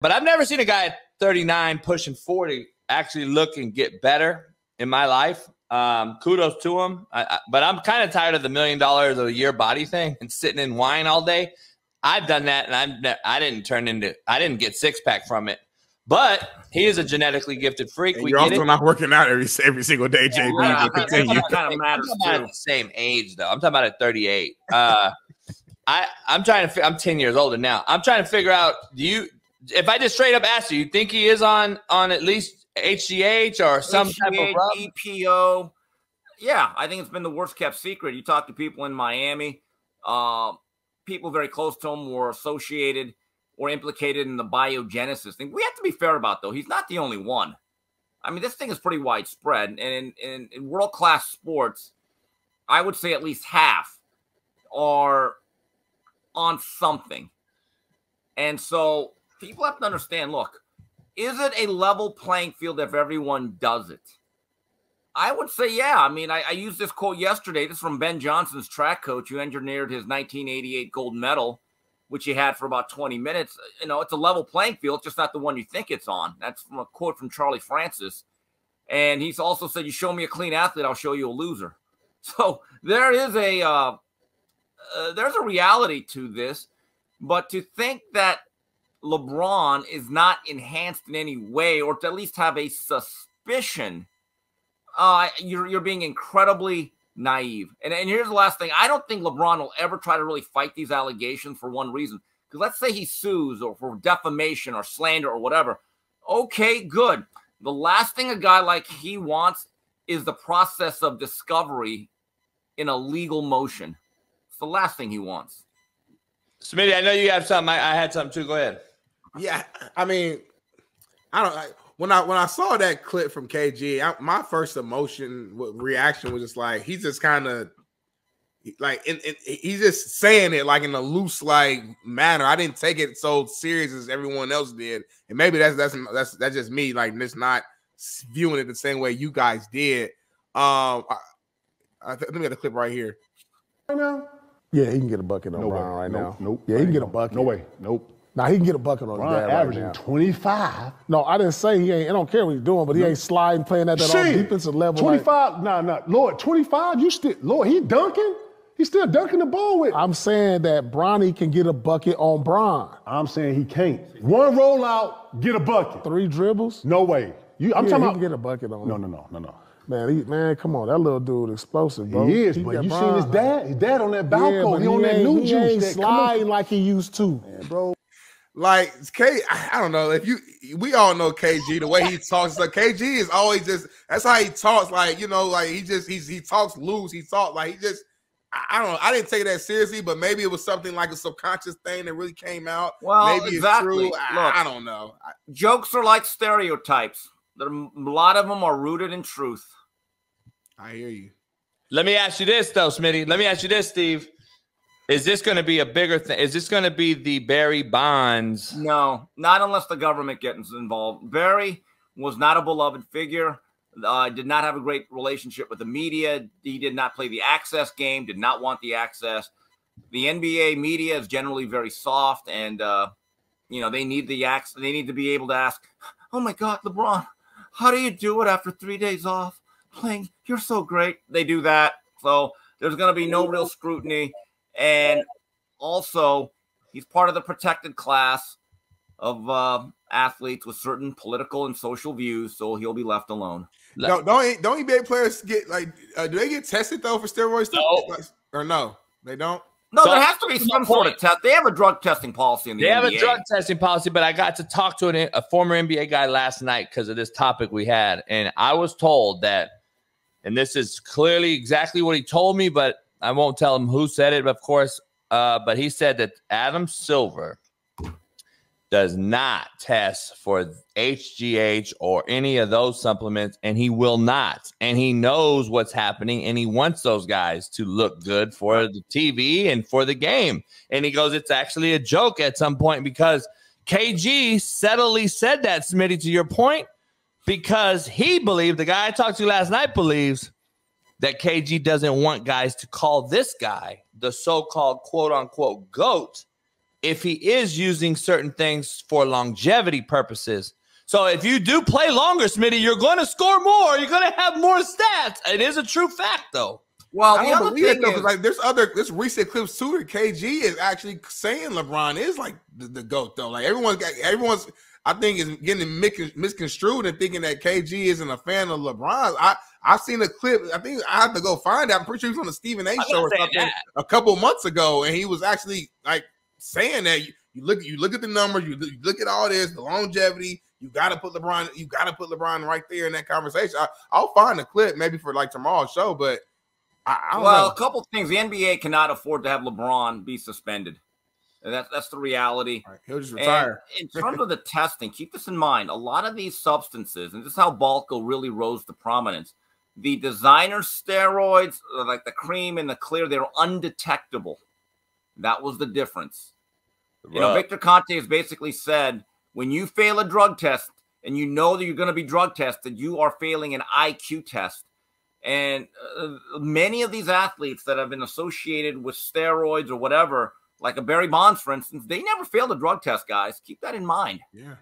But I've never seen a guy at 39 pushing 40 actually look and get better in my life. Kudos to him. But I'm kind of tired of the $1 million a year body thing and sitting in wine all day. I've done that, and I didn't get six-pack from it. But he is a genetically gifted freak. And you're also not working out every single day, JB. Yeah, continue. Kind of matters too. I'm at the same age, though. I'm talking about at 38. I'm trying to. I'm 10 years older now. I'm trying to figure out. If I just straight up ask you think he is on at least HGH or some type of rub? EPO? Yeah, I think it's been the worst kept secret. You talk to people in Miami. People very close to him were associated or implicated in the biogenesis thing. We have to be fair about, though. He's not the only one. I mean, this thing is pretty widespread. And in world-class sports, I would say at least half are on something. And so people have to understand, look, is it a level playing field if everyone does it? I would say, yeah. I mean, I used this quote yesterday. This is from Ben Johnson's track coach who engineered his 1988 gold medal, which he had for about 20 minutes. You know, it's a level playing field, just not the one you think it's on. That's from a quote from Charlie Francis. And he's also said, you show me a clean athlete, I'll show you a loser. So there is there's a reality to this. But to think that LeBron is not enhanced in any way, or to at least have a suspicion, you're being incredibly naive. And here's the last thing. I don't think LeBron will ever try to really fight these allegations for one reason. Because let's say he sues or for defamation or slander or whatever. Okay, good. The last thing a guy like he wants is the process of discovery in a legal motion. It's the last thing he wants. Smitty, I know you have something. I had something too. Go ahead. Yeah, I mean, when I saw that clip from KG, my first reaction was just like, he's just kind of like, he's just saying it like in a loose like manner. I didn't take it so serious as everyone else did, and maybe that's just me, like just not viewing it the same way you guys did. Let me get the clip right here. Right now, yeah, he can get a bucket on Brown right now. Nope. Yeah, he can get a bucket. No way. Nope. Now he can get a bucket on his dad right averaging now. 25. No, I didn't say he ain't. I don't care what he's doing, but he ain't sliding, playing at that on defensive level. 25. Nah. Lord, 25. You still, Lord, he dunking. He's still dunking the ball with. I'm saying that Bronny can get a bucket on Bron. I'm saying he can't. One rollout, get a bucket. 3 dribbles? No way. I'm talking about. He can get a bucket on him. No. Man, come on. That little dude explosive, bro. He is, but you seen his dad? His dad on that balcony. He on that new juice. He ain't sliding like he used to. Man, bro. Like I don't know we all know KG the way he talks. Like KG is always that's how he talks. Like like he talks loose. He talks like I don't know. I didn't take it that seriously, but maybe it was something like a subconscious thing that really came out. Well, maybe exactly. It's true. I don't know. Jokes are like stereotypes. A lot of them are rooted in truth. I hear you. Let me ask you this, though, Smitty. Let me ask you this, Steve. Is this going to be a bigger thing? Is this going to be the Barry Bonds? No, not unless the government gets involved. Barry was not a beloved figure. Did not have a great relationship with the media. He did not play the access game, did not want the access. The NBA media is generally very soft, and, they need the access. They need to be able to ask, oh, my God, LeBron, how do you do it after 3 days off playing? You're so great. They do that. So there's going to be no real scrutiny. And also, he's part of the protected class of athletes with certain political and social views, so he'll be left alone. No, don't NBA players get do they get tested though for steroids? No. Or no, they don't. No, there has to be some sort of test. They have a drug testing policy in the NBA. They have a drug testing policy, but I got to talk to a former NBA guy last night because of this topic we had, and I was told that, and this is clearly exactly what he told me, but I won't tell him who said it, of course. But he said that Adam Silver does not test for HGH or any of those supplements, and he will not. And he knows what's happening, and he wants those guys to look good for the TV and for the game. And he goes, it's actually a joke at some point because KG subtly said that, Smitty, to your point, because he believed, the guy I talked to last night believes that KG doesn't want guys to call this guy, the so-called quote-unquote GOAT, if he is using certain things for longevity purposes. So if you do play longer, Smitty, you're going to score more. You're going to have more stats. It is a true fact, though. Well, I don't believe it, though, because like there's recent clips too that KG is actually saying LeBron is like the GOAT, though. Like everyone's I think is getting misconstrued and thinking that KG isn't a fan of LeBron. I've seen a clip. I think I have to go find it. I'm pretty sure he was on the Stephen A. show or something a couple months ago, and he was actually like saying that you look at the numbers, you look at all this, the longevity. You got to put LeBron. You got to put LeBron right there in that conversation. I'll find a clip maybe for like tomorrow's show, but I don't know. A couple things. The NBA cannot afford to have LeBron be suspended. And that's the reality. Right, he'll just retire. And in terms of the testing, keep this in mind. A lot of these substances, and this is how Balco really rose to prominence. The designer steroids, like the cream and the clear, they're undetectable. That was the difference. You know, Victor Conte has basically said, when you fail a drug test and you know that you're going to be drug tested, you are failing an IQ test. And many of these athletes that have been associated with steroids or whatever, like a Barry Bonds, for instance, they never failed a drug test, guys. Keep that in mind. Yeah.